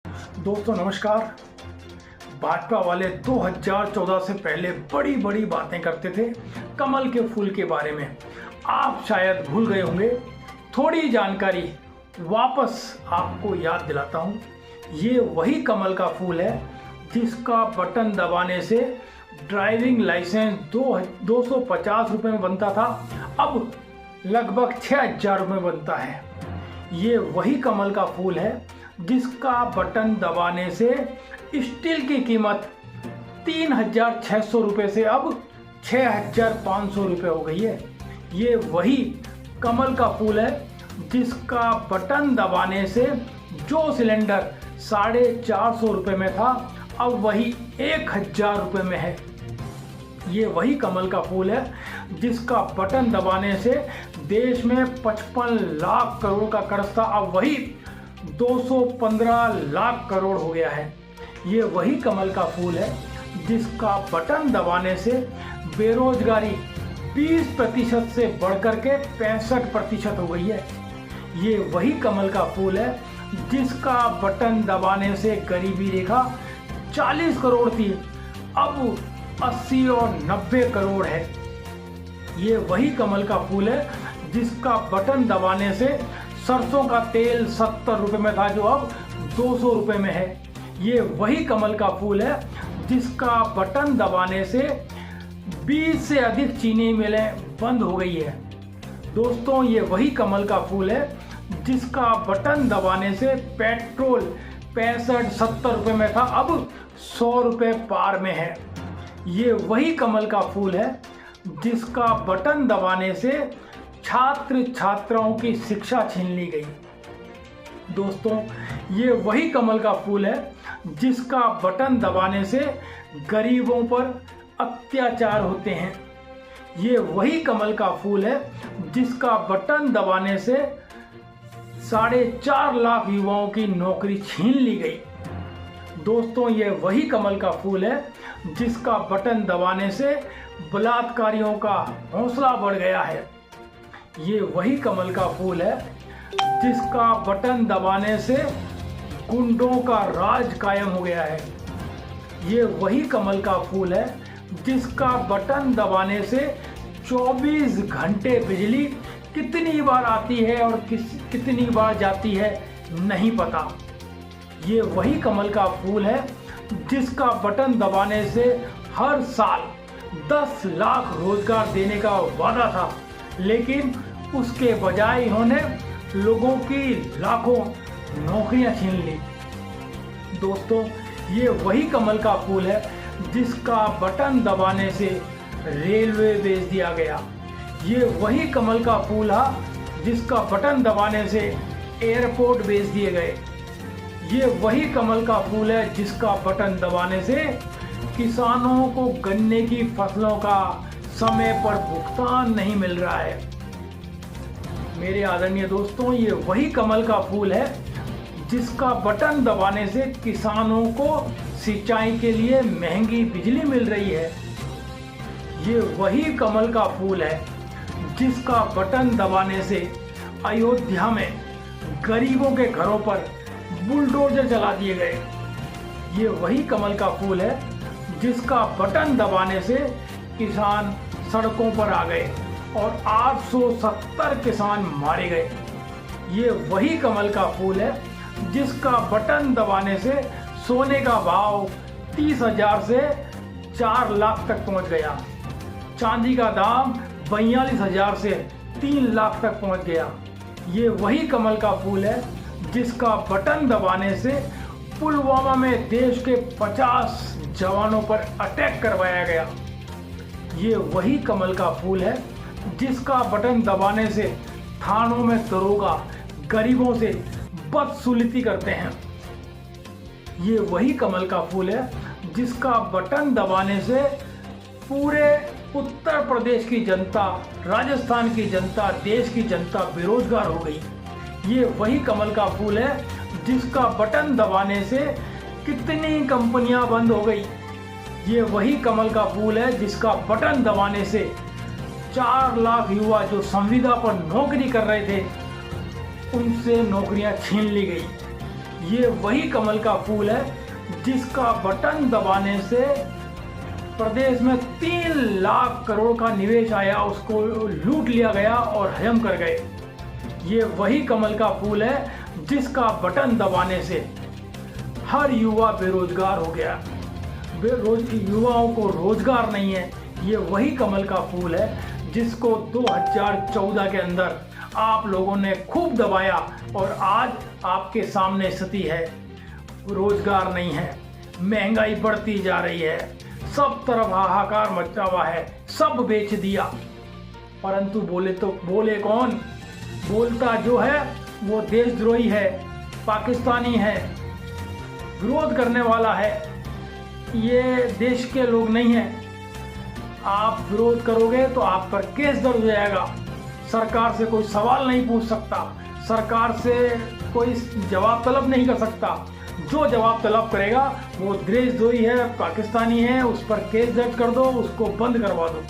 दोस्तों नमस्कार। भाजपा वाले 2014 से पहले बड़ी बड़ी बातें करते थे कमल के फूल के बारे में। आप शायद भूल गए होंगे। थोड़ी जानकारी वापस आपको याद दिलाता हूँ। ये वही कमल का फूल है जिसका बटन दबाने से ड्राइविंग लाइसेंस 250 रुपये में बनता था, अब लगभग 6000 रुपये बनता है। ये वही कमल का फूल है जिसका बटन दबाने से स्टील की कीमत 3600 रुपये से अब 6500 रुपये हो गई है। ये वही कमल का फूल है जिसका बटन दबाने से जो सिलेंडर 450 रुपये में था अब वही 1000 रुपये में है। ये वही कमल का फूल है जिसका बटन दबाने से देश में 55 लाख करोड़ का कर्ज था, अब वही 215 लाख करोड़ हो गया है। ये वही कमल का फूल है जिसका बटन दबाने से बेरोजगारी 20% से बढ़कर के 65% हो गई है। ये वही कमल का फूल है जिसका बटन दबाने से गरीबी रेखा 40 करोड़ थी, अब 80 और 90 करोड़ है। ये वही कमल का फूल है जिसका बटन दबाने से सरसों का तेल 70 रुपये में था जो अब 200 रुपये में है। ये वही कमल का फूल है जिसका बटन दबाने से 20 से अधिक चीनी मिलें बंद हो गई है। दोस्तों ये वही कमल का फूल है जिसका बटन दबाने से पेट्रोल 65-70 रुपये में था, अब 100 रुपये पार में है। ये वही कमल का फूल है जिसका बटन दबाने से छात्र छात्राओं की शिक्षा छीन ली गई। दोस्तों ये वही कमल का फूल है जिसका बटन दबाने से गरीबों पर अत्याचार होते हैं। ये वही कमल का फूल है जिसका बटन दबाने से 4.5 लाख युवाओं की नौकरी छीन ली गई। दोस्तों ये वही कमल का फूल है जिसका बटन दबाने से बलात्कारियों का हौसला बढ़ गया है। ये वही कमल का फूल है जिसका बटन दबाने से गुंडों का राज कायम हो गया है। ये वही कमल का फूल है जिसका बटन दबाने से 24 घंटे बिजली कितनी बार आती है और कितनी बार जाती है नहीं पता। ये वही कमल का फूल है जिसका बटन दबाने से हर साल 10 लाख रोजगार देने का वादा था, लेकिन उसके बजाय इन्होंने लोगों की लाखों नौकरियां छीन ली। दोस्तों ये वही कमल का फूल है जिसका बटन दबाने से रेलवे बेच दिया गया। ये वही कमल का फूल है जिसका बटन दबाने से एयरपोर्ट बेच दिए गए। ये वही कमल का फूल है जिसका बटन दबाने से किसानों को गन्ने की फसलों का समय पर भुगतान नहीं मिल रहा है। मेरे आदरणीय दोस्तों ये वही कमल का फूल है जिसका बटन दबाने से किसानों को सिंचाई के लिए महंगी बिजली मिल रही है। ये वही कमल का फूल है जिसका बटन दबाने से अयोध्या में गरीबों के घरों पर बुलडोजर चला दिए गए। ये वही कमल का फूल है जिसका बटन दबाने से किसान सड़कों पर आ गए और 870 किसान मारे गए। ये वही कमल का फूल है जिसका बटन दबाने से सोने का भाव 30,000 से 4 लाख तक पहुंच गया। चांदी का दाम 42,000 से 3 लाख तक पहुंच गया। ये वही कमल का फूल है जिसका बटन दबाने से पुलवामा में देश के 50 जवानों पर अटैक करवाया गया। ये वही कमल का फूल है जिसका बटन दबाने से थानों में दरोगा गरीबों से बदसलूकी करते हैं। ये वही कमल का फूल है जिसका बटन दबाने से पूरे उत्तर प्रदेश की जनता, राजस्थान की जनता, देश की जनता बेरोजगार हो गई। ये वही कमल का फूल है जिसका बटन दबाने से कितनी कंपनियां बंद हो गई। ये वही कमल का फूल है जिसका बटन दबाने से 4 लाख युवा जो संविदा पर नौकरी कर रहे थे उनसे नौकरियां छीन ली गई। ये वही कमल का फूल है जिसका बटन दबाने से प्रदेश में 3 लाख करोड़ का निवेश आया, उसको लूट लिया गया और हजम कर गए। ये वही कमल का फूल है जिसका बटन दबाने से हर युवा बेरोजगार हो गया, युवाओं को रोजगार नहीं है। ये वही कमल का फूल है जिसको 2014 के अंदर आप लोगों ने खूब दबाया और आज आपके सामने स्थिति है, रोजगार नहीं है, महंगाई बढ़ती जा रही है, सब तरफ हाहाकार मचा हुआ है, सब बेच दिया। परंतु बोले कौन? बोलता जो है वो देशद्रोही है, पाकिस्तानी है, विरोध करने वाला है। ये देश के लोग नहीं हैं। आप विरोध करोगे तो आप पर केस दर्ज हो जाएगा। सरकार से कोई सवाल नहीं पूछ सकता, सरकार से कोई जवाब तलब नहीं कर सकता। जो जवाब तलब करेगा वो देशद्रोही है, पाकिस्तानी है, उस पर केस दर्ज कर दो, उसको बंद करवा दो।